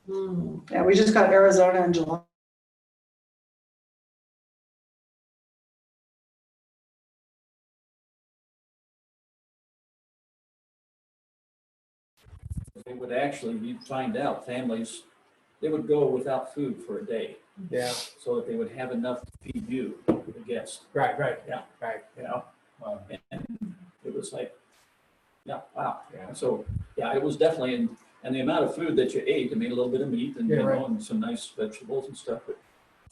Yeah, we just got Arizona in July. They would actually, you'd find out, families, they would go without food for a day. Yeah. So that they would have enough to feed you, the guest. Right. Yeah. Right. You know, and it was like, yeah, wow. Yeah. So, yeah, it was definitely, and the amount of food that you ate, I mean, a little bit of meat and, Yeah, you know, right. and some nice vegetables and stuff, but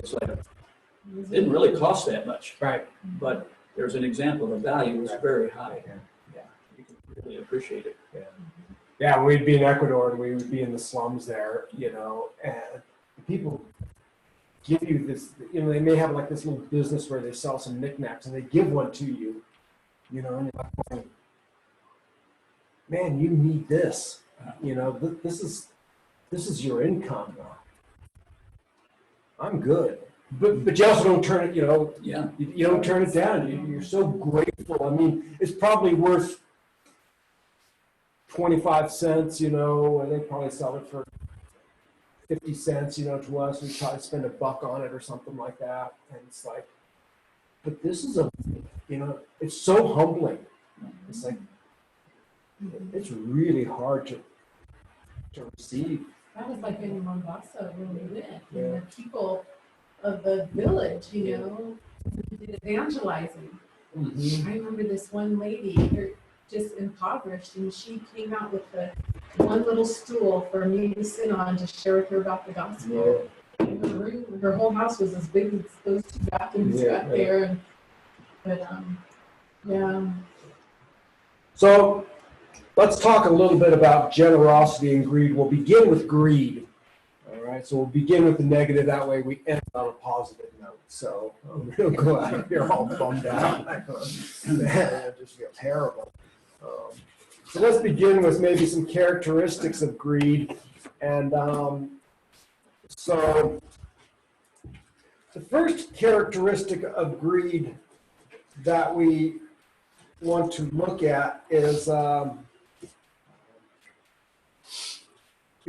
it's like, it didn't really cost that much. Right. But there's an example, the value was very high. Yeah. Yeah, you can really appreciate it. Yeah. Yeah, we'd be in Ecuador and we would be in the slums there, you know, and people give you this, you know, they may have like this little business where they sell some knickknacks and they give one to you, you know, and you're like, man, you need this, you know, this is your income. I'm good. But you also don't turn it, you know, Yeah. you don't turn it down. You're so grateful. I mean, it's probably worth 25 cents, you know, and they probably sell it for 50 cents, you know, to us. We try to spend $1 on it or something like that. And it's like, but this is you know, it's so humbling. It's like, it's really hard to receive. That was like in Mombasa when we went, Yeah. and the people of the village, you know, did evangelizing. Mm-hmm. I remember this one lady, they're just impoverished, and she came out with the one little stool for me to sit on to share with her about the gospel. And her room, her whole house was as big as those 2 bathrooms Yeah, got there, and yeah. So let's talk a little bit about generosity and greed. We'll begin with greed. All right, so we'll begin with the negative. That way we end on a positive note. So we don't go out of here all bummed out. Man, I just feel terrible. So let's begin with maybe some characteristics of greed. And so the first characteristic of greed that we want to look at is the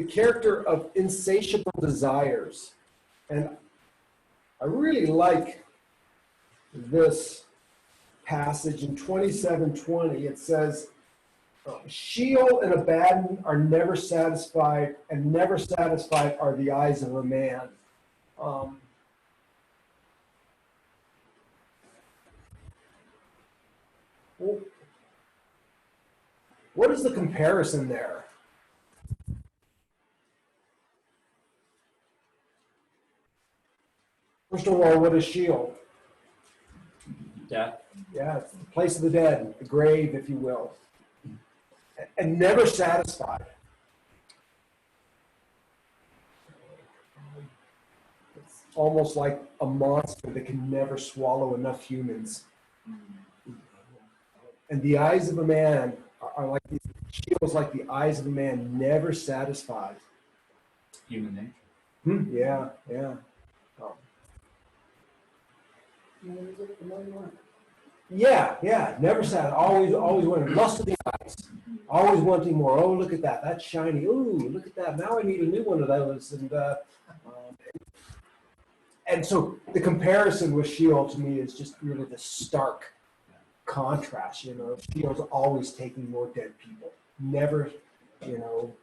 character of insatiable desires. And I really like this passage in 27:20. It says, Sheol and Abaddon are never satisfied, and never satisfied are the eyes of a man. What is the comparison there? First of all, what is Sheol? Death. Yeah, it's the place of the dead, the grave, if you will. And never satisfied. It's almost like a monster that can never swallow enough humans. And the eyes of a man are like these, Sheol's like the eyes of a man, never satisfied. Human nature. Yeah, yeah. Yeah, never sad. Always wanting. Lust of the eyes. Always wanting more. Oh, look at that. That's shiny. Ooh, look at that. Now I need a new one of those. And so the comparison with Sheol to me is just really the stark contrast. You know, Sheol's always taking more dead people. Never, you know,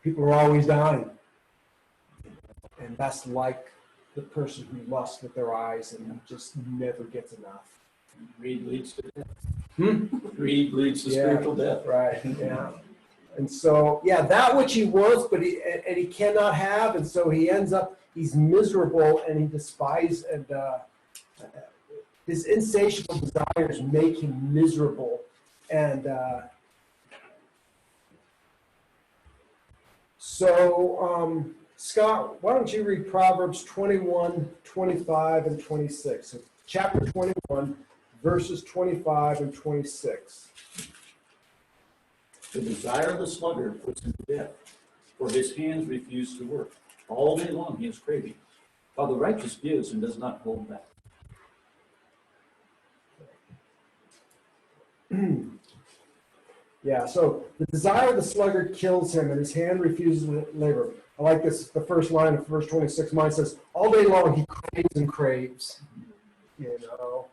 people are always dying. And that's like the person who lusts with their eyes and just never gets enough. Greed leads to death. Greed leads to spiritual death. Right, yeah. And so, yeah, that which he wants, but he cannot have, and so he ends up, he's miserable and he despises, and his insatiable desires make him miserable. And Scott, why don't you read Proverbs 21, 25, and 26. So chapter 21, verses 25 and 26. The desire of the sluggard puts him to death, for his hands refuse to work. All day long he is craving, while the righteous gives and does not hold back. Yeah, so the desire of the sluggard kills him, and his hand refuses labor. I like this, the first line of verse 26. Mine says, all day long he craves and craves. You know,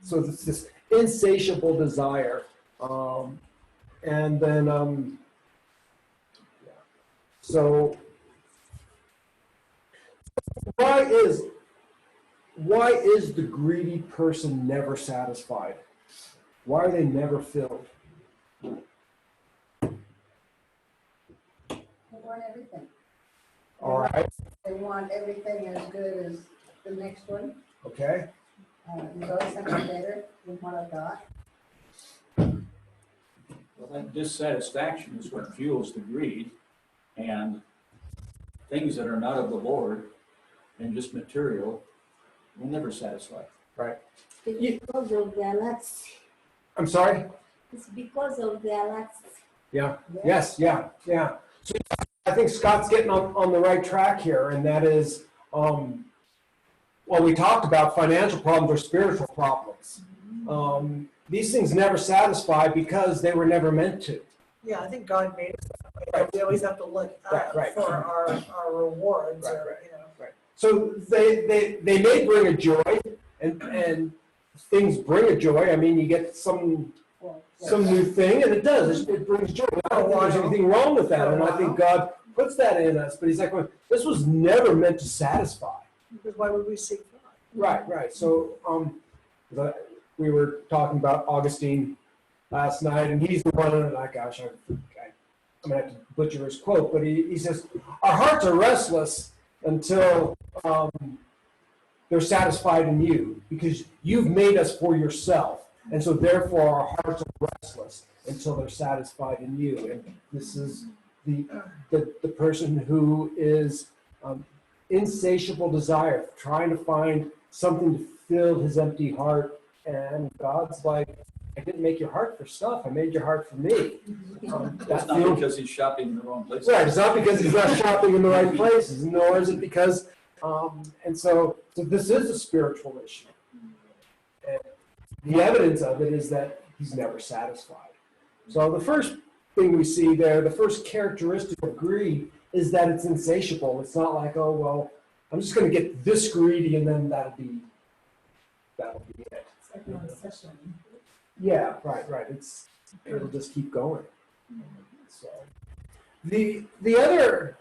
so it's this insatiable desire. And then, yeah. So why is the greedy person never satisfied? Why are they never filled? They want everything. All right. They want everything as good as the next one. Okay. There's always something better than what I got. Well, that dissatisfaction is what fuels the greed, and things that are not of the Lord and just material will never satisfy. Right. It's because of their lust. I'm sorry? It's because of their lust. Yeah. Yes. Yeah. Yeah. So I think Scott's getting on the right track here, and that is, well, we talked about financial problems or spiritual problems. These things never satisfy because they were never meant to. Yeah, I think God made us that way. Right. We always have to look Right. for our rewards, Right, or, right. you know. Right. So they may bring a joy, and things bring a joy. I mean, you get some new thing, and it does. It brings joy. I don't think there's anything wrong with that, and I think God puts that in us. But He's like, well, this was never meant to satisfy. Because why would we seek God? Right. So we were talking about Augustine last night, and he's the one, and I'm gonna have to butcher his quote, but he says, our hearts are restless until they're satisfied in you, because you've made us for yourself. And so therefore our hearts are restless until they're satisfied in you. And this is the person who is insatiable desire, trying to find something to fill his empty heart. And God's like, I didn't make your heart for stuff. I made your heart for me. That's not because he's shopping in the wrong place. Right. It's not because he's not shopping in the right places, nor is it because, and so this is a spiritual issue. And the evidence of it is that he's never satisfied. So the first thing we see there, the first characteristic of greed is that it's insatiable. It's not like, oh, well, I'm just going to get this greedy and then that'll be it. It's like an obsession. Yeah, right. It'll just keep going. So the other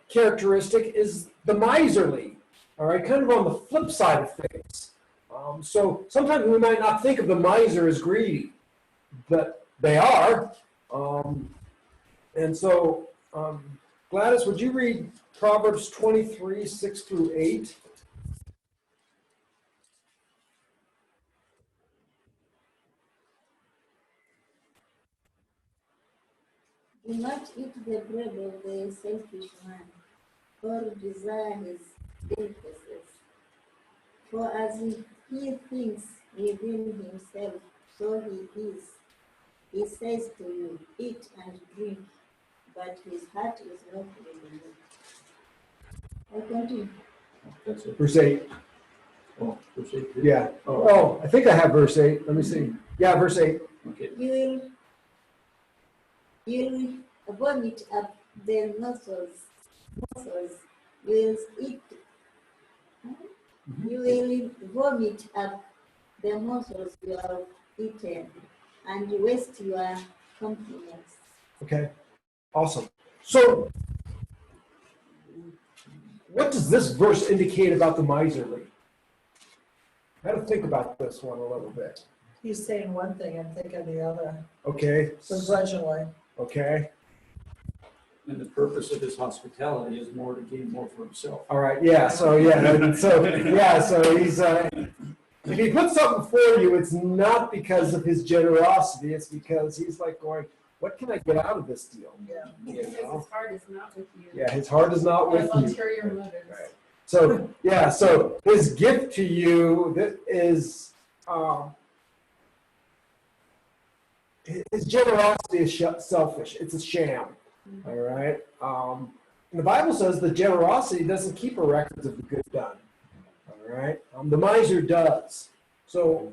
characteristic is the miserly. All right, kind of on the flip side of things. So sometimes we might not think of the miser as greedy, but they are. And so, Gladys, would you read Proverbs 23, 6 through 8? Do not eat the bread of the selfish man, or desire his delicacies. For as he thinks within himself, so he is. He says to you, eat and drink, but his heart is not within you. I continue. That's it. Verse 8. Oh, verse 8. Yeah. Oh, I think I have verse 8. Let me see. Yeah, verse 8. Okay. You will vomit up the morsels. You will eat. You will vomit up the morsels you have eaten, and waste your compliments. Okay. Awesome. So, what does this verse indicate about the miserly? I had to think about this one a little bit. He's saying one thing and thinking the other, Okay. begrudgingly. Okay. And the purpose of his hospitality is more to gain more for himself. All right. Yeah. So he's if he puts something for you, it's not because of his generosity. It's because he's like going, what can I get out of this deal? Yeah. You Because know? his heart is not with you. Yeah. His heart is not with Has you. ulterior motives. Right. So yeah. So his gift to you is his generosity is selfish. It's a sham. All right. And the Bible says the generosity doesn't keep a record of the good done. All right. The miser does. So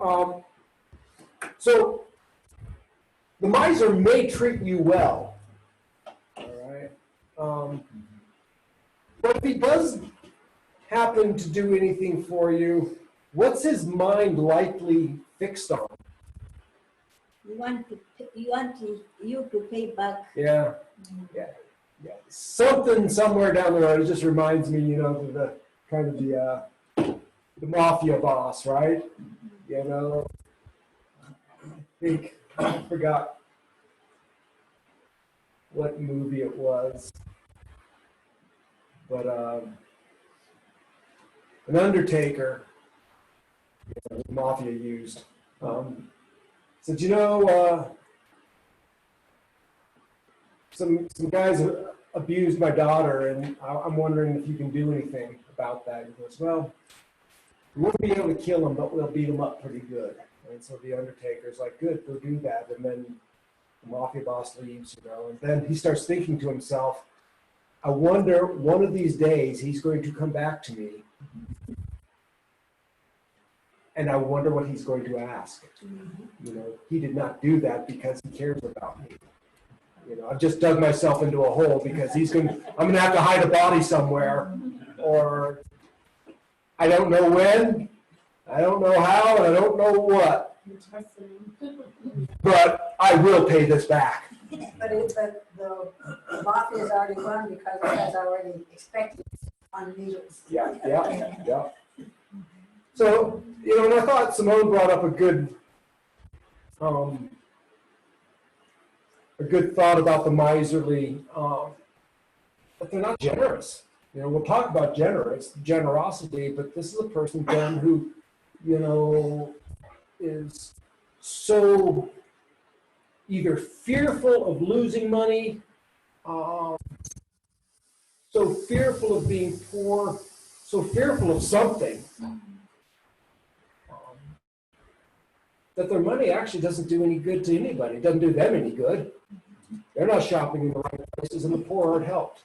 the miser may treat you well. All right. But if he does happen to do anything for you, what's his mind likely fixed on? You want you to pay back. Yeah. Something somewhere down the road. It just reminds me, the kind of the mafia boss, right? I forgot what movie it was, but an undertaker, the mafia used, said, some guys abused my daughter, and I'm wondering if you can do anything about that. He goes, well, we won't be able to kill him, but we'll beat him up pretty good. And so the Undertaker's like, good, go do that. And then the mafia boss leaves, and then he starts thinking to himself, I wonder one of these days he's going to come back to me, and I wonder what he's going to ask. He did not do that because he cares about me. I've just dug myself into a hole because I'm going to have to hide a body somewhere, or I don't know when, I don't know how, and I don't know what, but I will pay this back. But the mafia's already gone because it has already expected on needles. Yeah. So, and I thought Simone brought up a good thought about the miserly, but they're not generous. We'll talk about generosity, but this is a person then who, is so either fearful of losing money, so fearful of being poor, so fearful of something, that their money actually doesn't do any good to anybody. It doesn't do them any good. They're not shopping in the right places, and the poor aren't helped.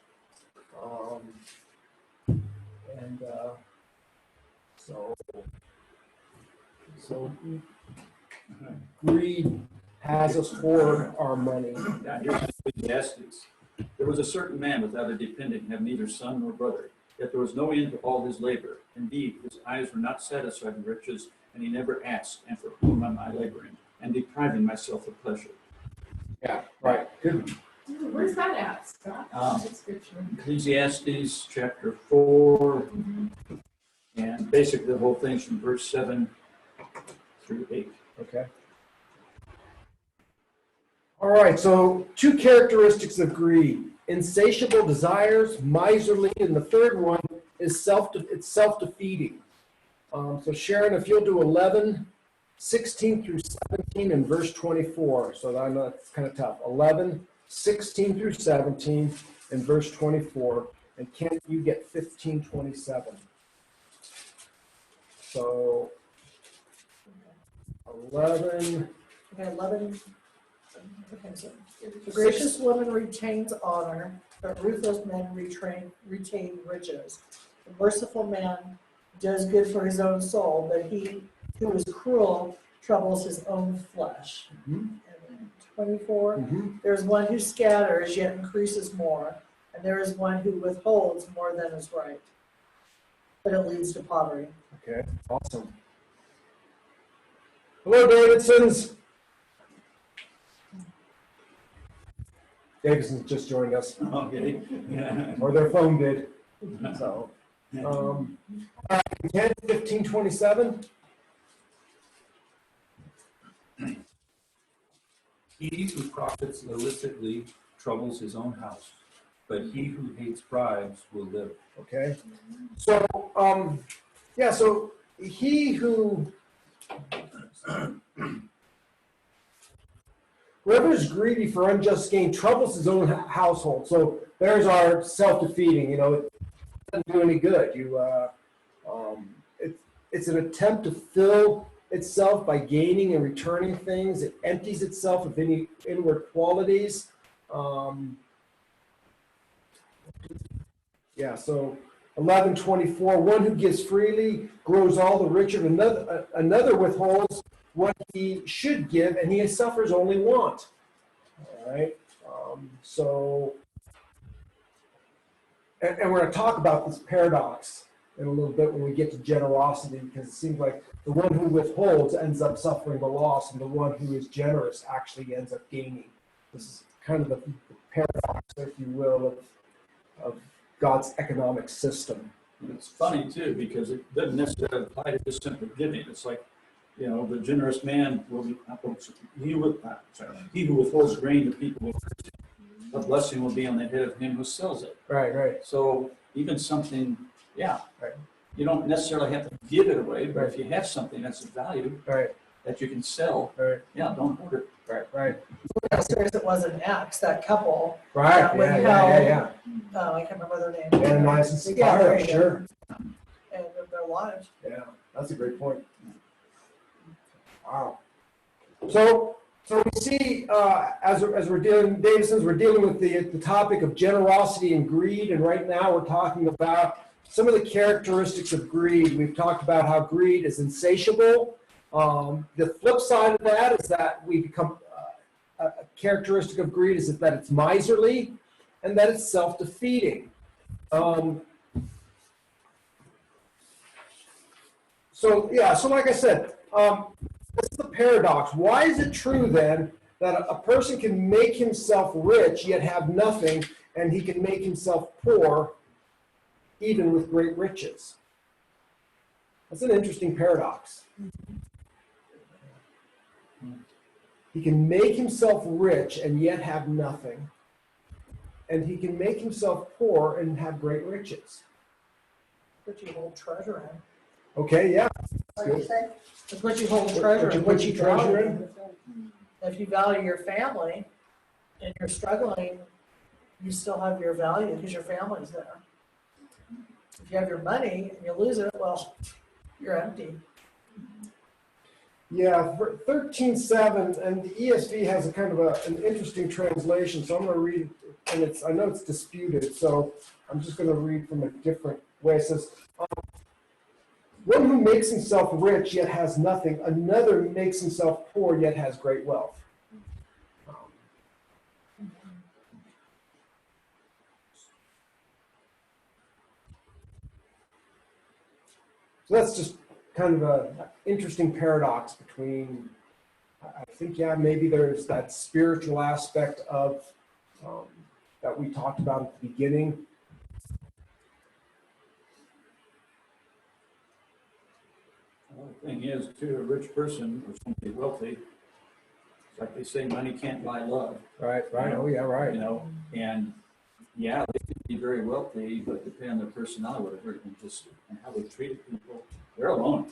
So greed has us hoard our money. Yeah, here's Ecclesiastes. There was a certain man without a dependent, and had neither son nor brother. Yet there was no end to all his labor. Indeed, his eyes were not satisfied in riches, and he never asked, and for whom am I laboring, and depriving myself of pleasure. Yeah, right. Good. Where's that at, Scott? What scripture? Ecclesiastes chapter 4, and basically the whole thing's from verse 7 through 8. Okay. All right, so 2 characteristics of greed: insatiable desires, miserly, and the third one is self-defeating. So Sharon, if you'll do 11:16 through 17 and verse 24. So I know it's kind of tough. 11:16 through 17 and verse 24. And Kent, you get 15:27. So 11. Okay, 11. Okay, so the gracious woman retains honor, but ruthless men retain riches. The merciful man does good for his own soul, but he who is cruel troubles his own flesh. And then 24, there is one who scatters yet increases more, and there is one who withholds more than is right, but it leads to poverty. Okay, awesome. Hello, Davidsons. Davidson's just joined us, Okay. or their phone did. So, 10:15:27. He who profits illicitly troubles his own house, but he who hates bribes will live. Okay. So, so he who, whoever is greedy for unjust gain troubles his own household. So there's our self-defeating. It doesn't do any good. It's an attempt to fill itself by gaining and returning things. It empties itself of any inward qualities. So 11:24. One who gives freely grows all the richer. Another withholds what he should give, and he suffers only want. All right. So and we're going to talk about this paradox in a little bit when we get to generosity, because it seems like the one who withholds ends up suffering the loss, and the one who is generous actually ends up gaining. This is kind of the paradox, if you will, of God's economic system. It's funny too, because it doesn't necessarily apply to just simple giving. It's like, the generous man will be, he who withholds grain to people will curse him. A blessing will be on the head of him who sells it. Right. So even something, Right. you don't necessarily have to give it away, but if you have something that's of value Right. that you can sell, Right. don't hoard it. Right. How serious it was in Acts, that couple, Right. Yeah, when Yeah. I can't remember their name. Ananias and Yeah, there Sapphira, you sure. go. And their lives. Yeah, that's a great point. Wow. So we see, as we're dealing, Davidson's, we're dealing with the topic of generosity and greed, and right now we're talking about some of the characteristics of greed. We've talked about how greed is insatiable. The flip side of that is that we become, a characteristic of greed is that it's miserly and that it's self-defeating. So like I said, this is the paradox. Why is it true then that a person can make himself rich yet have nothing, and he can make himself poor even with great riches? That's an interesting paradox. He can make himself rich and yet have nothing, and he can make himself poor and have great riches. What you hold treasure in. Okay, yeah. What do you say? It's what you hold treasure in. What you treasure in? value. If you value your family and you're struggling, you still have your value because your family's there. If you have your money and you lose it, well, you're empty. Yeah, 13:7, and the ESV has a kind of an interesting translation, so I'm going to read, and I know it's disputed, so I'm just going to read from a different way. It says, one who makes himself rich yet has nothing, another makes himself poor yet has great wealth. So that's just kind of an interesting paradox between, I think, maybe there's that spiritual aspect of that we talked about at the beginning. Well, the thing is, too, a rich person or somebody wealthy, it's like they say, money can't buy love. Right. Oh, yeah, right. And they can be very wealthy, but depending on their personality, whatever, and how they treated people, they're alone.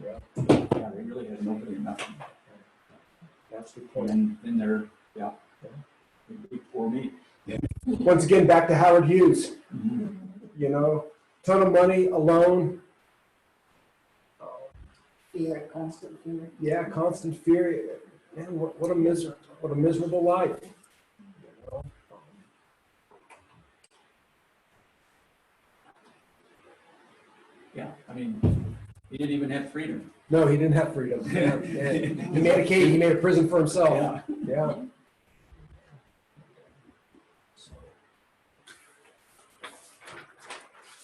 Yeah. They really had nobody or nothing. That's the point. And they're, they'd be poor me. Once again, back to Howard Hughes. Mm-hmm. Ton of money, alone. Fear, constant fear. Yeah, constant fear. Man, what a miserable life. Yeah, I mean, he didn't even have freedom. No, he didn't have freedom. Yeah. He made a cage. He made a prison for himself. Yeah.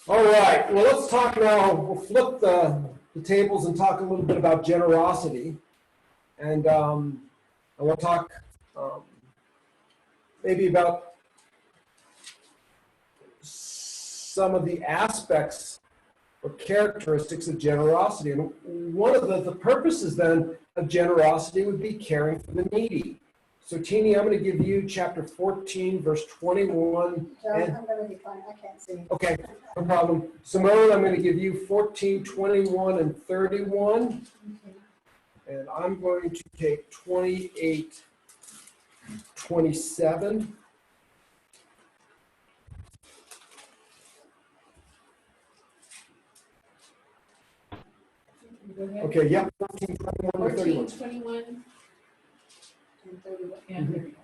All right. Well, let's talk now. We'll flip the tables and talk a little bit about generosity, and we'll talk maybe about some of the aspects or characteristics of generosity. And one of the purposes then of generosity would be caring for the needy. So Teeny, I'm going to give you chapter 14, verse 21. John, I'm going to decline. I can't see. Okay, no problem. Simone, I'm going to give you 14, 21, and 31. And I'm going to take 28, 27. Go ahead. Okay, yeah, 14, 21, and 31. 14:21 And 31. and 31.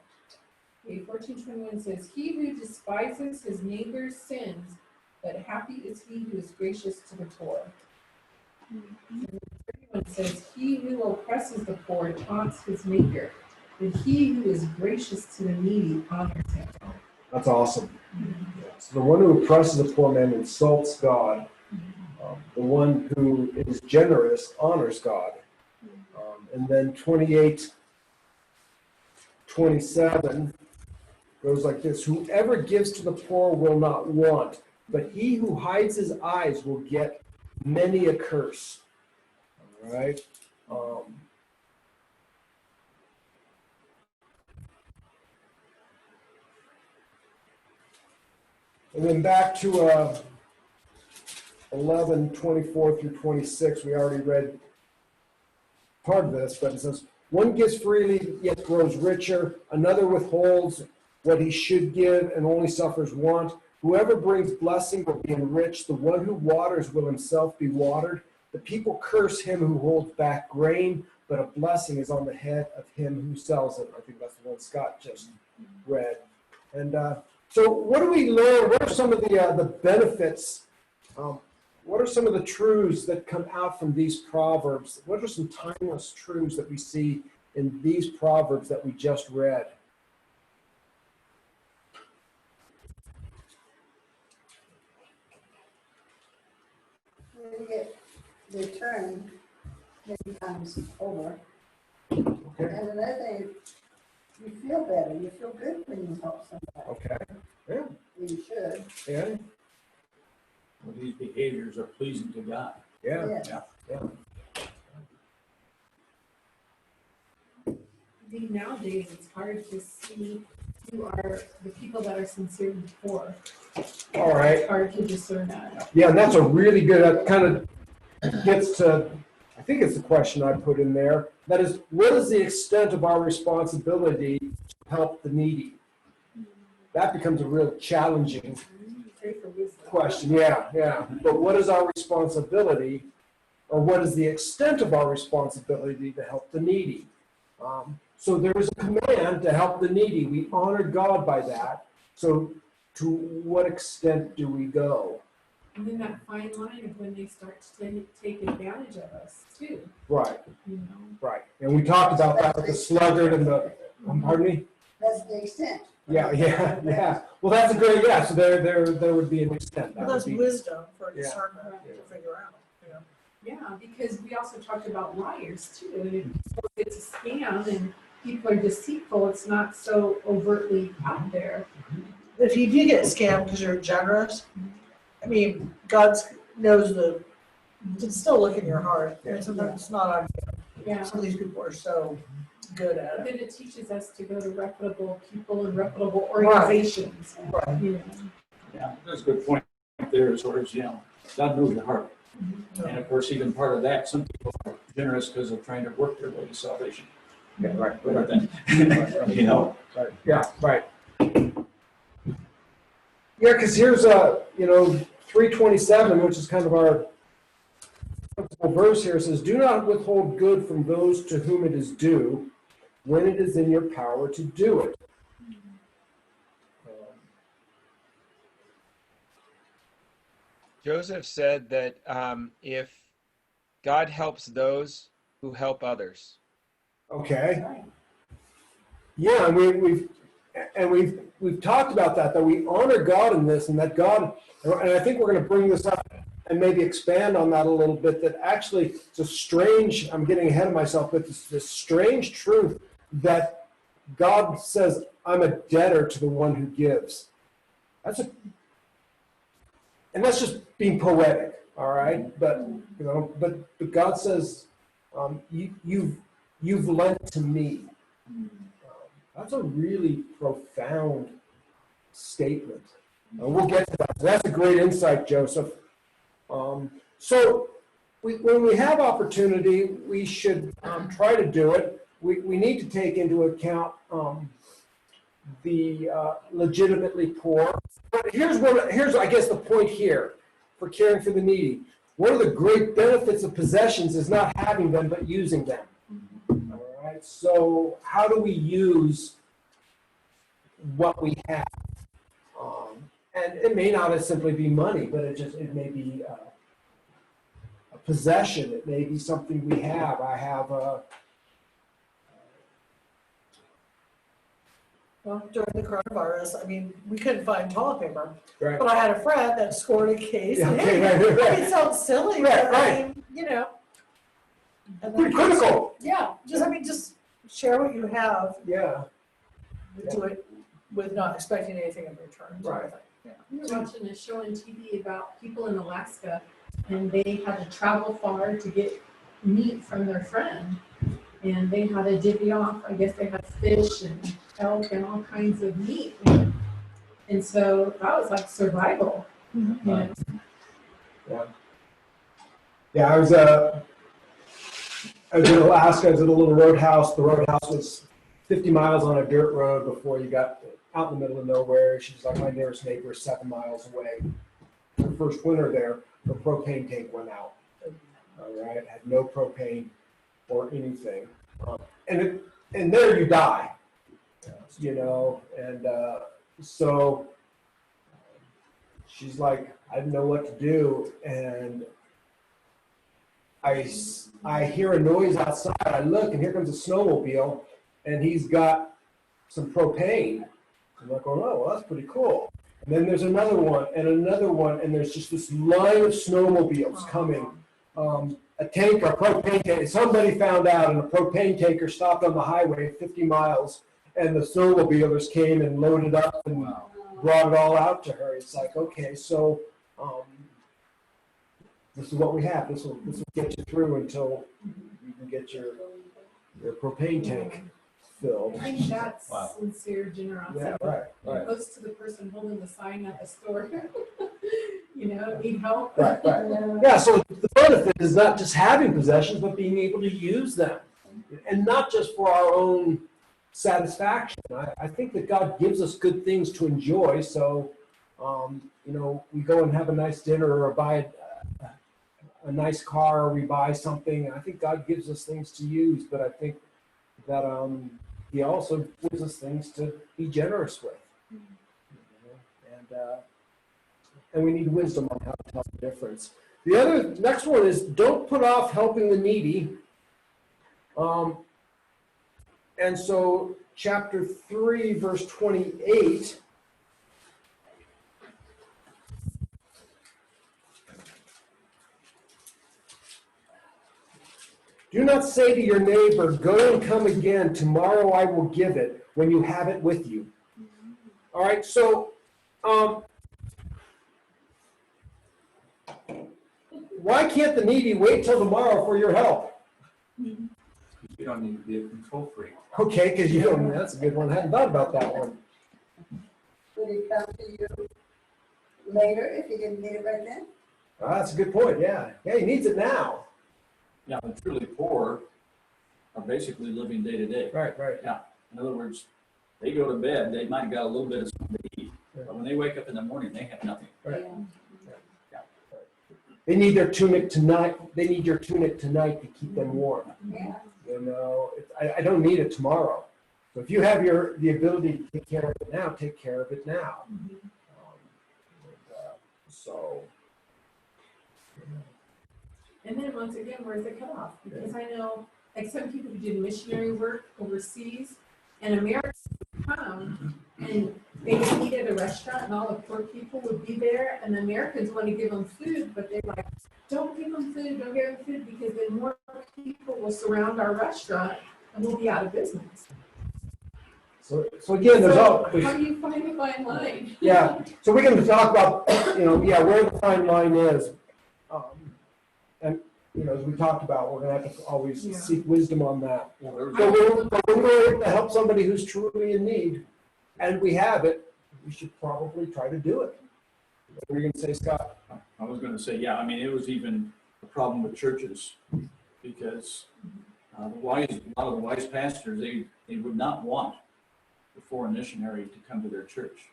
Okay, 14:21 says, "He who despises his neighbor's sins, but happy is he who is gracious to the poor." And 31 says, "He who oppresses the poor taunts his maker, but he who is gracious to the needy honors him." That's awesome. So the one who oppresses a poor man insults God. The one who is generous honors God. And then 28:27 goes like this: whoever gives to the poor will not want, but he who hides his eyes will get many a curse. All right. And then back to 11:24-26, we already read part of this, but it says, one gives freely, yet grows richer. Another withholds what he should give and only suffers want. Whoever brings blessing will be enriched. The one who waters will himself be watered. The people curse him who holds back grain, but a blessing is on the head of him who sells it. I think that's the one Scott just read. And so what do we learn? What are some of the benefits? What are some of the truths that come out from these Proverbs? What are some timeless truths that we see in these Proverbs that we just read? You get return many times over. Okay. And another thing, you feel better, you feel good when you help somebody. Okay. Yeah. You should. Yeah. Well, these behaviors are pleasing to God. Yeah. Yeah. Yeah. I think nowadays it's hard to see who are the people that are sincerely poor. All right. It's hard to discern that. Yeah, and that's a really good, that kind of gets to, I think it's the question I put in there. That is, what is the extent of our responsibility to help the needy? That becomes a real challenging Pray for wisdom. question. Yeah. But what is our responsibility, or what is the extent of our responsibility to help the needy? So there is a command to help the needy. We honor God by that. So to what extent do we go? And then that fine line of when they start to take advantage of us too, Right, you know. right. And we talked about that with the sluggard and the, pardon me? That's the extent. Yeah. Well, that's a great, yeah, so there would be an extent. Well, That that's would be, wisdom for Yeah. discernment to figure out, you know. Yeah, because we also talked about liars too. And if it's a scam and people are deceitful, it's not so overtly out there. If you do get scammed because you're generous, I mean, God knows can still look in your heart. And sometimes it's not on you. Yeah. Some of these people are so good at But it. then it teaches us to go to reputable people and reputable organizations. Right. You know. Yeah, that's a good point there as far as, God knows the heart. And of course, even part of that, some people are generous because they're trying to work their way to salvation. yeah, right. Rather than, Right. Yeah, right. Yeah, because here's 3:27, which is kind of our verse here. It says, "Do not withhold good from those to whom it is due, when it is in your power to do it." Joseph said that if God helps those who help others. Okay. Yeah, and we've talked about that we honor God in this, and that God, and I think we're going to bring this up and maybe expand on that a little bit. That actually, it's a strange. I'm getting ahead of myself, but this strange truth that God says, "I'm a debtor to the one who gives." And that's just being poetic, all right. But but God says, you've lent to me. That's a really profound statement. We'll get to that. That's a great insight, Joseph. So when we have opportunity, we should try to do it. We need to take into account the legitimately poor. But here's I guess the point here for caring for the needy. One of the great benefits of possessions is not having them, but using them. All right. So how do we use what we have? And it may not simply be money, but it may be a possession. It may be something we have. I have Well, during the coronavirus, I mean, we couldn't find toilet paper, Right. but I had a friend that scored a case. Yeah, and, okay, hey, right, right, I right. mean, it sounds silly, Right, but right. I mean, you know. And Pretty then critical. yeah, just share what you have, Yeah. do it with not expecting anything in return. sort of Right. thing. Yeah. We were watching a show on TV about people in Alaska, and they had to travel far to get meat from their friend. And they had to divvy off, I guess they had fish and elk and all kinds of meat. And so that was like survival, you know. Yeah, I was in Alaska. I was at a little roadhouse. The roadhouse was 50 miles on a dirt road before you got out in the middle of nowhere. She was like my nearest neighbor, 7 miles away. Her first winter there, her propane tank went out. All right, had no propane or anything, and there you die, you know. And so she's like, I didn't know what to do, and I hear a noise outside. I look, and here comes a snowmobile, and he's got some propane. I'm like, oh no, well that's pretty cool. And then there's another one, and there's just this line of snowmobiles coming. A tanker, propane tanker. Somebody found out, and a propane tanker stopped on the highway 50 miles, and the snowmobilers came and loaded up and brought it all out to her. It's like, okay, so this is what we have. This will get you through until you can get your propane tank filled. I think that's Wow. sincere generosity. Yeah, right. Opposed to the person holding the sign at the store, you know, need help. Right. Yeah, so the benefit is not just having possessions, but being able to use them. And not just for our own satisfaction. I think that God gives us good things to enjoy, so, you know, we go and have a nice dinner or buy a nice car, or we buy something. I think God gives us things to use, but I think that He also gives us things to be generous with. And we need wisdom on how to tell the difference. The next one is don't put off helping the needy. And so chapter 3, verse 28. Do not say to your neighbor, go and come again, tomorrow I will give it, when you have it with you. All right, so why can't the needy wait till tomorrow for your help? You don't need to be a control freak. Okay, because you don't, that's a good one. I hadn't thought about that one. Would it come to you later if you didn't need it right then? That's a good point, yeah. Yeah, he needs it now. Yeah, the truly poor are basically living day to day. Right. Yeah, in other words, they go to bed, they might have got a little bit of something to eat, but when they wake up in the morning, they have nothing. Right. Yeah. They need their tunic tonight. They need your tunic tonight to keep them warm. Yeah. You know, I don't need it tomorrow. So if you have the ability to take care of it now, take care of it now. So. And then once again, where's the cutoff? Because I know, like some people who did missionary work overseas, and Americans would come and they would eat at a restaurant, and all the poor people would be there, and the Americans want to give them food, but they're like, don't give them food, because then more people will surround our restaurant, and we'll be out of business. So again, there's all. How do you find the fine line? Yeah. So we're going to talk about, where the fine line is. And, as we talked about, we're going to have to always seek wisdom on that. Well, there was So when we're able to help somebody who's truly in need, and we have it, we should probably try to do it. What were you going to say, Scott? I was going to say, yeah, I mean, it was even a problem with churches because a lot of the wise pastors, they would not want the foreign missionary to come to their church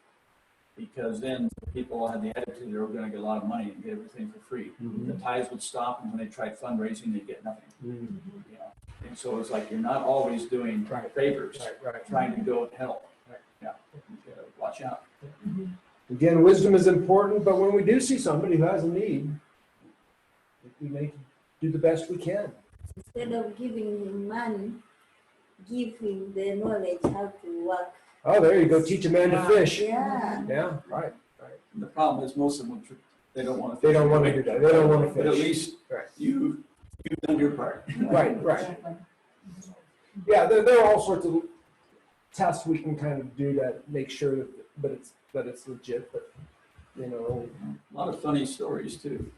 because then people had the attitude they were going to get a lot of money and get everything for free. Mhm. The tithes would stop, and when they tried fundraising, they'd get nothing. Mm-hmm. You know? And so it's like you're not always doing favors, Right. trying to go and help. Right. Yeah, you gotta watch out. Again, wisdom is important, but when we do see somebody who has a need, we may do the best we can. Instead of giving him money, give him the knowledge how to work. Oh, there you go, teach a man to fish. Yeah. Yeah, right. And the problem is most of them, they don't want to. They don't want to do that. They don't want to fish. But at least Right. you've done your part. Right. Yeah, there are all sorts of tests we can kind of do to make sure that it's legit, but, you know. A lot of funny stories too.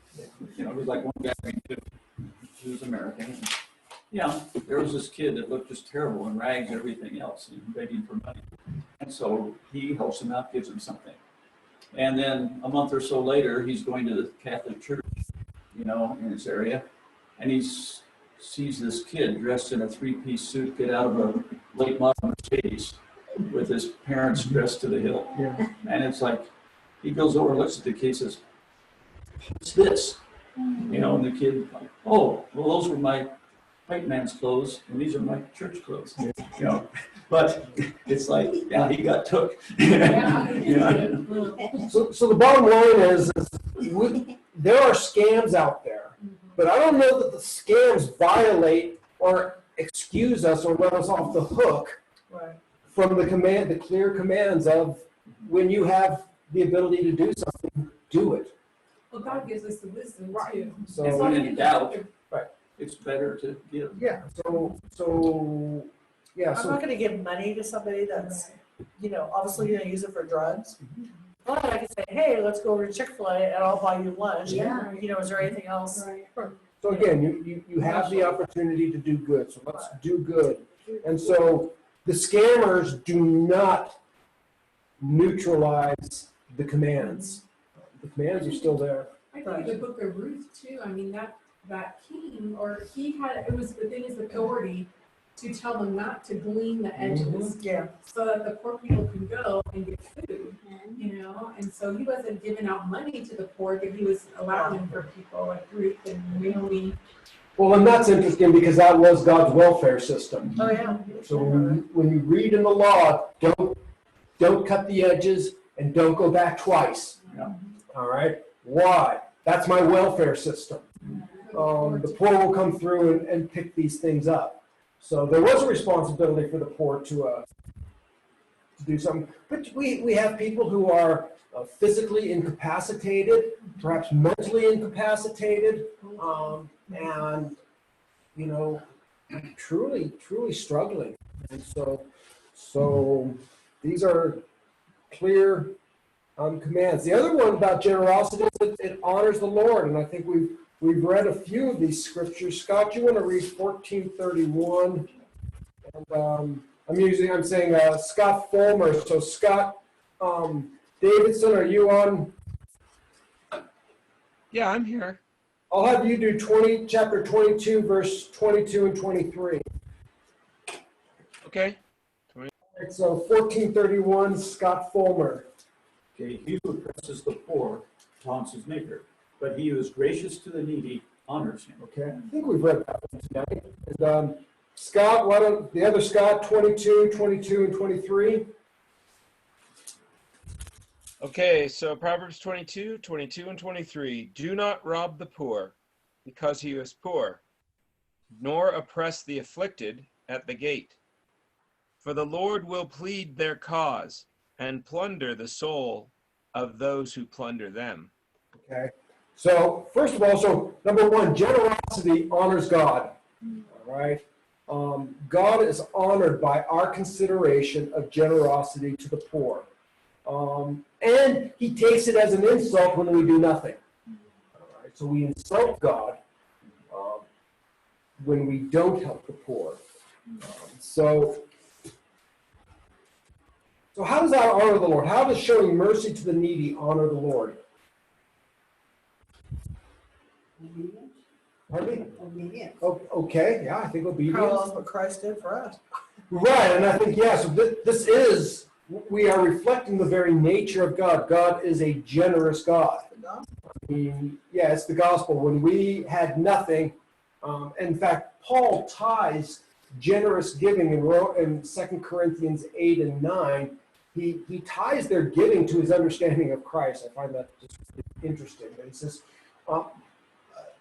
You know, it was like one guy we knew, he was American. And, yeah, there was this kid that looked just terrible in rags, everything else, and begging for money. And so he helps him out, gives him something. And then a month or so later, he's going to the Catholic church, you know, in his area, and he sees this kid dressed in a three-piece suit get out of a late model Mercedes with his parents dressed to the hilt. Yeah. And it's like, he goes over, looks at the kid, says, "What's this?" You know, and the kid, like, "Oh, well, those were my white man's clothes, and these are my church clothes." You know, but it's like, yeah, he got took. You know? So the bottom line is there are scams out there, but I don't know that the scams violate or excuse us or let us off the hook Right. from the clear commands of when you have the ability to do something, do it. Well, God gives us the wisdom too. So And when in doubt, Right. it's better to give. yeah, I'm not gonna give money to somebody that's, you know, obviously gonna use it for drugs. But I can say, hey, let's go over to Chick-fil-A and I'll buy you lunch. Yeah. You know, is there anything else? So again, you have the opportunity to do good, so let's do good. And so the scammers do not neutralize the commands. The commands are still there. I think the book of Ruth too, I mean, that king, or he had, it was within his authority to tell them not to glean the edges, Yeah. so that the poor people can go and get food, you know? And so he wasn't giving out money to the poor, but he was allowing for people like Ruth and Naomi. Well, and that's interesting because that was God's welfare system. Oh, yeah. So when you read in the law, don't cut the edges and don't go back twice. Yeah. All right? Why? That's my welfare system. The poor will come through and pick these things up. So there was a responsibility for the poor to do something. But we have people who are physically incapacitated, perhaps mentally incapacitated, and, you know, truly struggling. And so these are clear commands. The other one about generosity is that it honors the Lord, and I think we've read a few of these scriptures. Scott, you want to read 14:31? And I'm saying Scott Fulmer. So Scott Davidson, are you on? Yeah, I'm here. I'll have you do chapter 22, verse 22 and 23. Okay. So 14:31, Scott Fulmer. Okay, he who oppresses the poor taunts his neighbor, but he who is gracious to the needy honors him. Okay, I think we've read that one tonight. And Scott, why don't the other Scott, 22, 22, and 23? Okay, so Proverbs 22, 22, and 23. Do not rob the poor because he is poor, nor oppress the afflicted at the gate. For the Lord will plead their cause and plunder the soul of those who plunder them. Okay, so first of all, number one, generosity honors God. All right, God is honored by our consideration of generosity to the poor. And he takes it as an insult when we do nothing. All right, so we insult God when we don't help the poor. So how does that honor the Lord? How does showing mercy to the needy honor the Lord? Pardon me? Obedience. Oh, okay, yeah, I think obedience. Parallels what Christ did for us. Right, and I think, yeah, so we are reflecting the very nature of God. God is a generous God. I mean, yeah, it's the gospel. When we had nothing, in fact, Paul ties generous giving in 2 Corinthians 8 and 9. He ties their giving to his understanding of Christ. I find that just interesting. He says,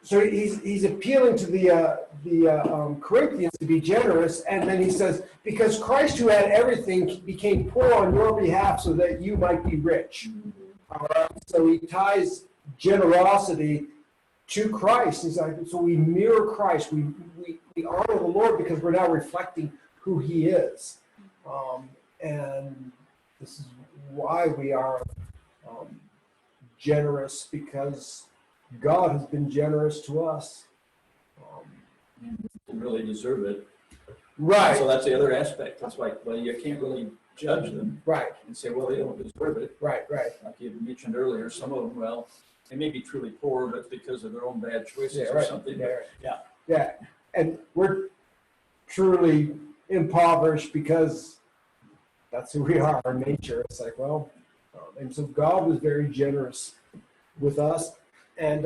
so he's appealing to the Corinthians to be generous, and then he says, because Christ, who had everything, became poor on your behalf so that you might be rich. All right? So he ties generosity to Christ. He's like, so we mirror Christ. We honor the Lord because we're now reflecting who he is. And this is why we are generous, because God has been generous to us. Didn't really deserve it. Right. So that's the other aspect. That's why, well, you can't really judge them Right. and say, well, they don't deserve it. Right. Like you mentioned earlier, some of them, well, they may be truly poor, but it's because of their own bad choices Yeah, or right. something. Yeah, But, right. Yeah. And we're truly impoverished because that's who we are, our nature. It's like, well, and so God was very generous with us, and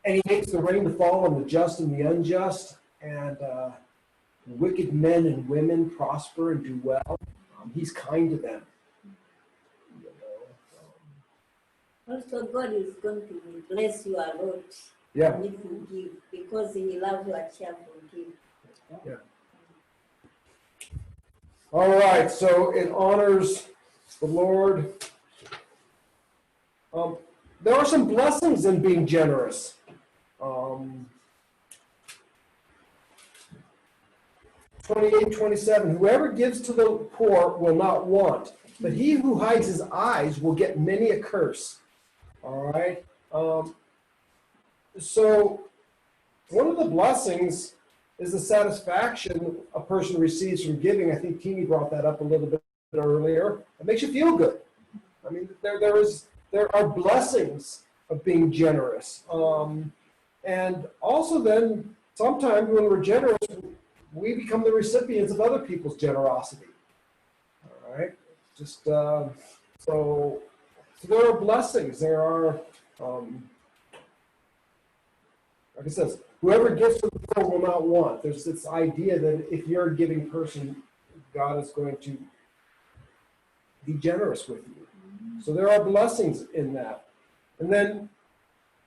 he makes the rain to fall on the just and the unjust, and wicked men and women prosper and do well. He's kind to them. You know, Also, God is going to bless you a lot. yeah. If you give, because He loves you a cheerful gift. All right, so it honors the Lord. There are some blessings in being generous. 28:27, whoever gives to the poor will not want, but he who hides his eyes will get many a curse. All right. So one of the blessings is the satisfaction a person receives from giving. I think Teeny brought that up a little bit earlier. It makes you feel good. I mean, there are blessings of being generous. And also then, sometimes when we're generous, we become the recipients of other people's generosity. All right? Just, so there are blessings. There are, like it says, whoever gives to the poor will not want. There's this idea that if you're a giving person, God is going to be generous with you. So there are blessings in that. And then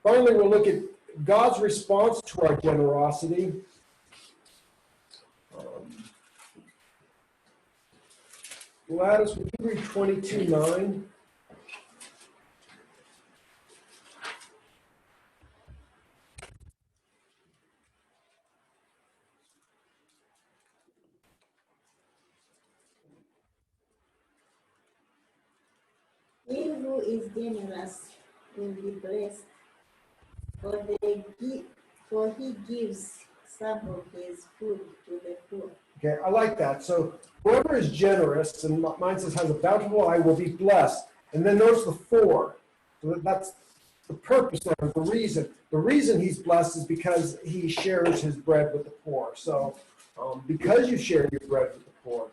finally, we'll look at God's response to our generosity. Gladys, would you read 22:9? He who is generous will be blessed, for he gives some of his food to the poor. Okay, I like that. So whoever is generous, and mine says has a bountiful eye, will be blessed. And then notice the for. So that's the purpose there, the reason. The reason he's blessed is because he shares his bread with the poor. So because you share your bread with the poor,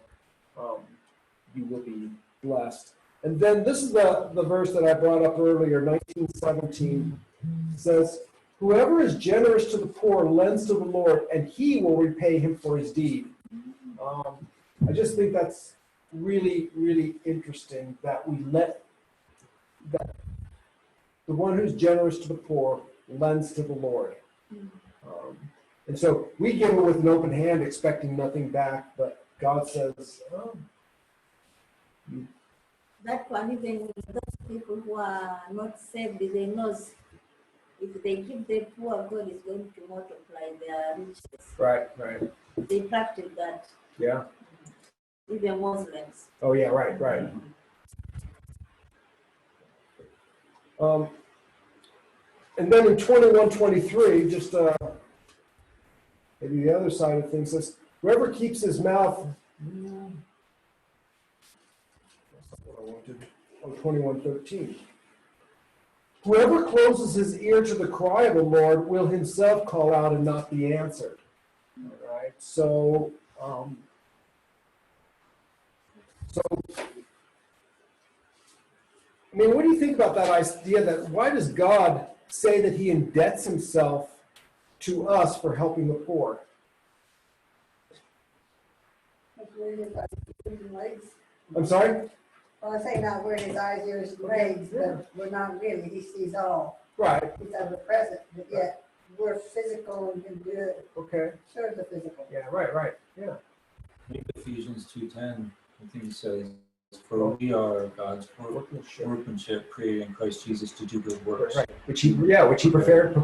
you will be blessed. And then this is the verse that I brought up earlier, 19:17. It says, whoever is generous to the poor lends to the Lord, and he will repay him for his deed. I just think that's really, really interesting that we let that the one who's generous to the poor lends to the Lord. And so we give it with an open hand, expecting nothing back, but God says, That one, even those people who are not saved, they know if they give the poor, God is going to multiply their riches. right. They practice that. Yeah. Even Muslims. Oh, yeah, right. And then in 21:23, just maybe the other side of things says, whoever keeps his mouth. That's not what I wanted. Oh, 21:13. Whoever closes his ear to the cry of the Lord will himself call out and not be answered. All right. So, I mean, what do you think about that idea that why does God say that he indebts himself to us for helping the poor? I'm sorry? Well, I say not wearing his eyes, ears, legs, but we're not really. He sees all. Right, He's of the present, but yet we're physical and good. okay, Sure, the physical. yeah, right, yeah. I think Ephesians 2:10, I think it says, "For we are God's Workmanship. workmanship, created in Christ Jesus to do good works." Right, which he prepared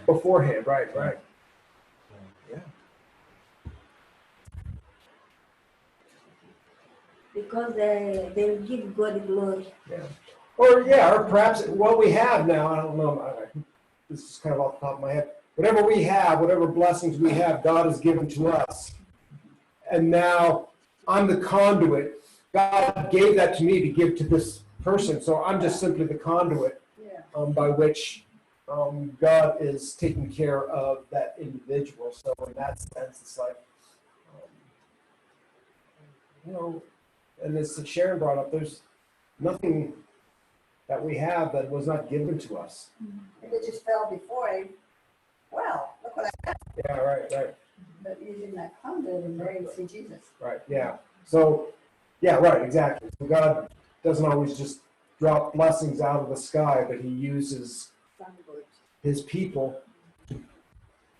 beforehand, right. Yeah. Because they will give God glory. Yeah. Or perhaps what we have now, I don't know, this is kind of off the top of my head. Whatever we have, whatever blessings we have, God has given to us. And now I'm the conduit. God gave that to me to give to this person. So I'm just simply the conduit Yeah. by which God is taking care of that individual. So in that sense, it's like, and as Sharon brought up, there's nothing that we have that was not given to us. If it just fell before him, well, look what I got. Yeah, right. But using that conduit and there you see Jesus. Right, yeah. So, yeah, right, exactly. So God doesn't always just drop blessings out of the sky, but he uses his people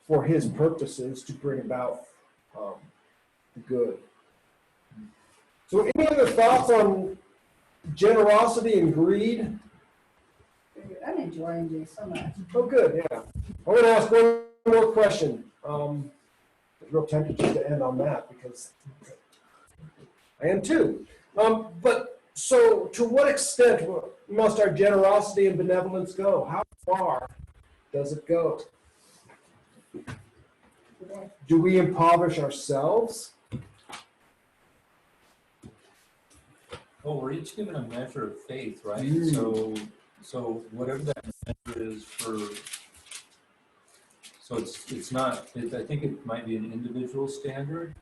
for his purposes to bring about the good. So any other thoughts on generosity and greed? I'm enjoying this so much. Oh, good, yeah. I'm going to ask one more question. I'm real tempted just to end on that because I am too. But so to what extent must our generosity and benevolence go? How far does it go? Do we impoverish ourselves? Well, we're each given a measure of faith, right? Mm. So whatever that measure is so it's not, I think it might be an individual standard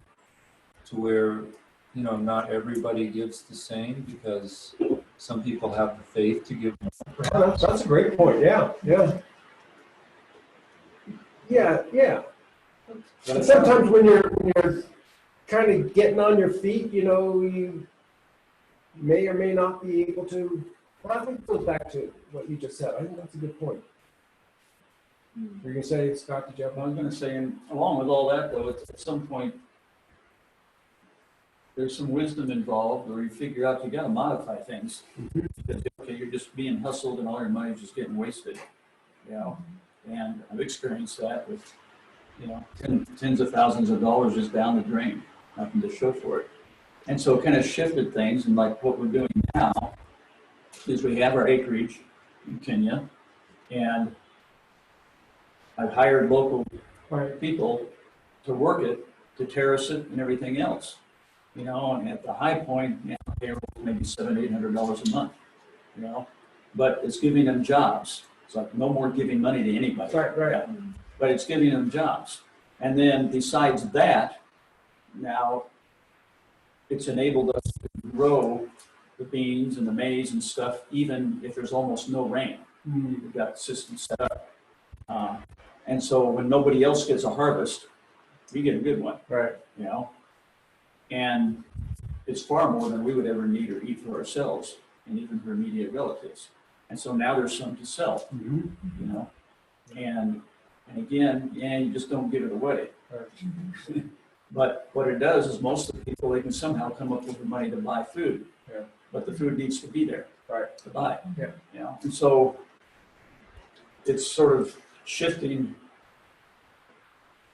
to where, not everybody gives the same because some people have the faith to give more. Oh, that's a great point. Yeah. And sometimes when you're kind of getting on your feet, you may or may not be able to. Well, I think it goes back to what you just said. I think that's a good point. You're gonna say, Scott, did you have I was one? going to say, and along with all that, though, at some point, there's some wisdom involved, or you figure out you got to modify things. Because, okay, you're just being hustled, and all your money's just getting wasted, And I've experienced that with, tens of thousands of dollars just down the drain, nothing to show for it. And so it kind of shifted things, and like what we're doing now is we have our acreage in Kenya, and I've hired local people to work it, to terrace it and everything else. And at the high point, payroll maybe $700-800 a month, but it's giving them jobs. It's like no more giving money to anybody. Right. Yeah. But it's giving them jobs. And then besides that, now it's enabled us to grow the beans and the maize and stuff, even if there's almost no rain. We've got the system set up. And so when nobody else gets a harvest, we get a good one. Right. And it's far more than we would ever need or eat for ourselves and even for immediate relatives. And so now there's some to sell, And again, you just don't give it away. Right. But what it does is most of the people, they can somehow come up with the money to buy food. Yeah. But the food needs to be there. Right. To buy. Yeah. And so it's sort of shifting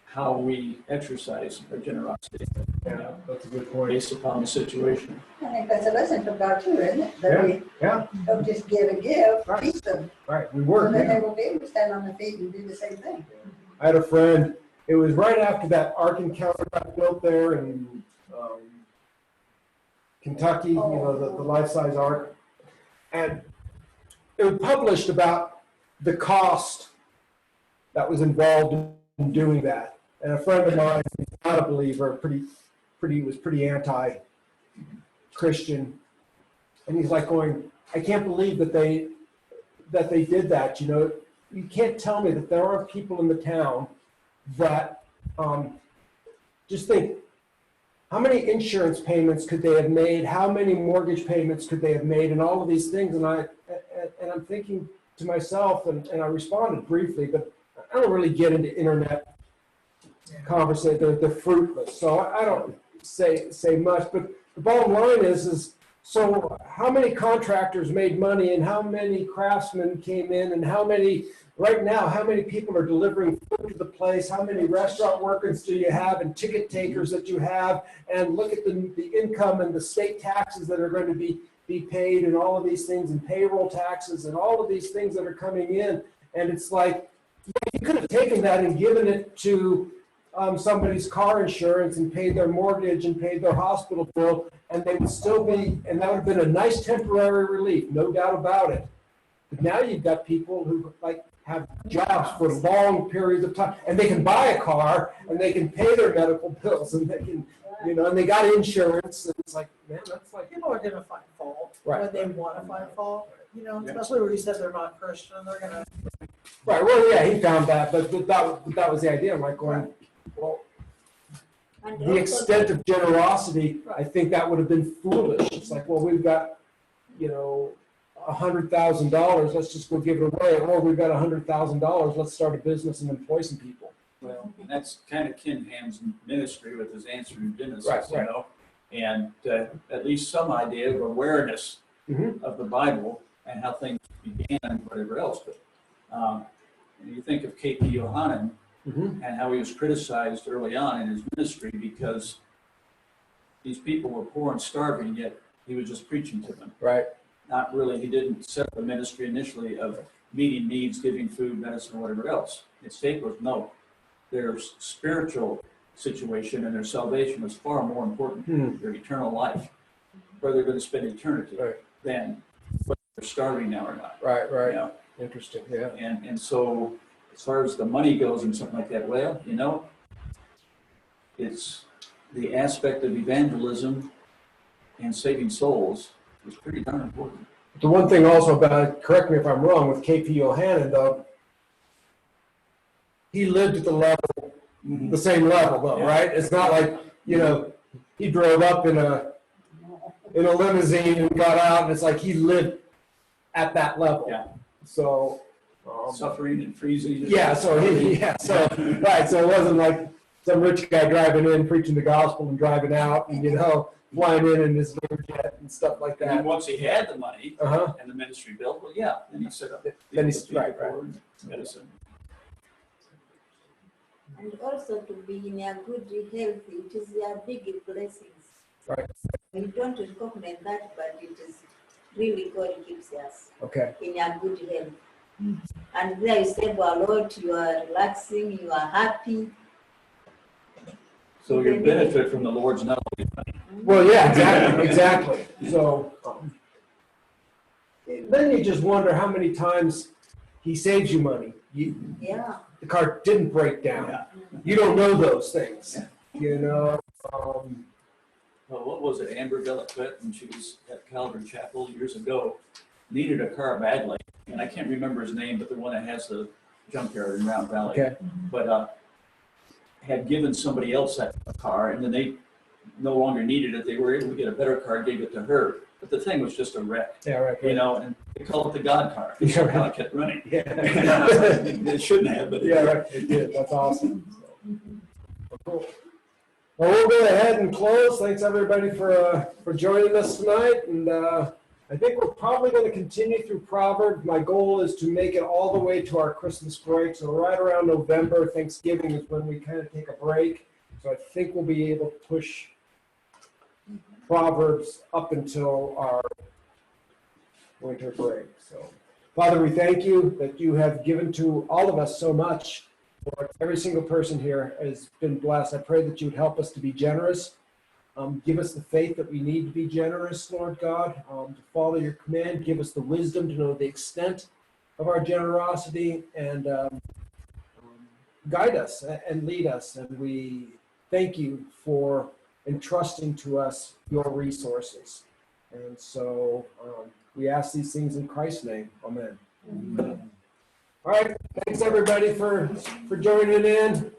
how we exercise our generosity. Yeah, that's a good point. Based upon the situation. I think that's a lesson from God too, isn't it? That we Yeah. don't just give and give, Right. teach them. Right. We work. And then they will be able to stand on their feet and do the same thing. I had a friend, it was right after that Ark Encounter got built there in Kentucky, the life-size Ark. And it was published about the cost that was involved in doing that. And a friend of mine, who's not a believer, was pretty anti-Christian. And he's like going, I can't believe that they did that. You can't tell me that there are people in the town that just think, how many insurance payments could they have made? How many mortgage payments could they have made? And all of these things. And I'm thinking, to myself, and I responded briefly, but I don't really get into internet conversation. They're fruitless, so I don't say much. But the bottom line is so how many contractors made money, and how many craftsmen came in, and how many right now, how many people are delivering food to the place? How many restaurant workers do you have, and ticket takers that you have? And look at the income and the state taxes that are going to be paid, and all of these things, and payroll taxes, and all of these things that are coming in. And it's like, you could have taken that and given it to somebody's car insurance and paid their mortgage and paid their hospital bill, and they would still be, and that would have been a nice temporary relief, no doubt about it. But now you've got people who like have jobs for long periods of time, and they can buy a car, and they can pay their medical bills, and they can, and they got insurance, and it's like, man, that's like, People are gonna find fault Right. when they wanna find fault, Yeah. especially when you said they're not Christian, they're gonna. right, well, yeah, he found that, but that was the idea. I'm like going, well, And the also, extent of generosity, I think that would have been foolish. It's like, well, we've got, $100,000, let's just go give it away. Or we've got $100,000, let's start a business and employ some people. Well, and that's kind of Ken Ham's ministry with his answering Genesis, Right. and at least some idea of awareness Mhm. of the Bible and how things began and whatever else. But you think of K.P. Yohanan Mhm. and how he was criticized early on in his ministry because these people were poor and starving, yet he was just preaching to them. Right. Not really, he didn't set up a ministry initially of meeting needs, giving food, medicine, whatever else. His statement was, no, their spiritual situation and their salvation was far more important than their eternal life, where they're going to spend eternity, Right. than whether they're starving now or not. Right. You know? Interesting. Yeah. And so as far as the money goes and something like that, well, it's the aspect of evangelism and saving souls is pretty darn important. The one thing also about, correct me if I'm wrong, with K.P. Yohanan, though, he lived at the same level, though, Yeah. right? It's not like, he drove up in a limousine and got out, and it's like he lived at that level. Yeah. So, Suffering and freezing. right. So it wasn't like some rich guy driving in, preaching the gospel and driving out, and, flying in his Learjet and stuff like And then that. once he had the money Uh-huh. and the ministry built, well, yeah, then he set up. Then he's- people right. for medicine. and also to be in a good health, it is a big blessings. Right. We don't recognize that, but it is really God gives us Okay. in a good health. And there you save a lot, you are relaxing, you are happy. So you benefit from the Lord's knowledge. Well, yeah, exactly. So then you just wonder how many times he saves you money. Yeah. The car didn't break down. Yeah. You don't know those things. Well, what was it? Amber Villette, when she was at Calvary Chapel years ago, needed a car badly. And I can't remember his name, but the one that has the junkyard in Round Valley. Okay. But had given somebody else that car, and then they no longer needed it. They were able to get a better car, gave it to her. But the thing was just a wreck, Yeah, right. and they call it the God car. Yeah, Somehow right. it kept running. Yeah. It shouldn't have, but it Yeah, did. right. It did. That's awesome. So, cool. Well, we'll go ahead and close. Thanks everybody for joining us tonight, and I think we're probably going to continue through Proverbs. My goal is to make it all the way to our Christmas break. So right around November, Thanksgiving is when we kind of take a break. So I think we'll be able to push Proverbs up until our winter break. So, Father, we thank you that you have given to all of us so much. Lord, every single person here has been blessed. I pray that you would help us to be generous. Give us the faith that we need to be generous, Lord God, to follow your command. Give us the wisdom to know the extent of our generosity, and guide us and lead us. And we thank you for entrusting to us your resources. And so we ask these things in Christ's name. Amen. All right. Thanks everybody for joining in.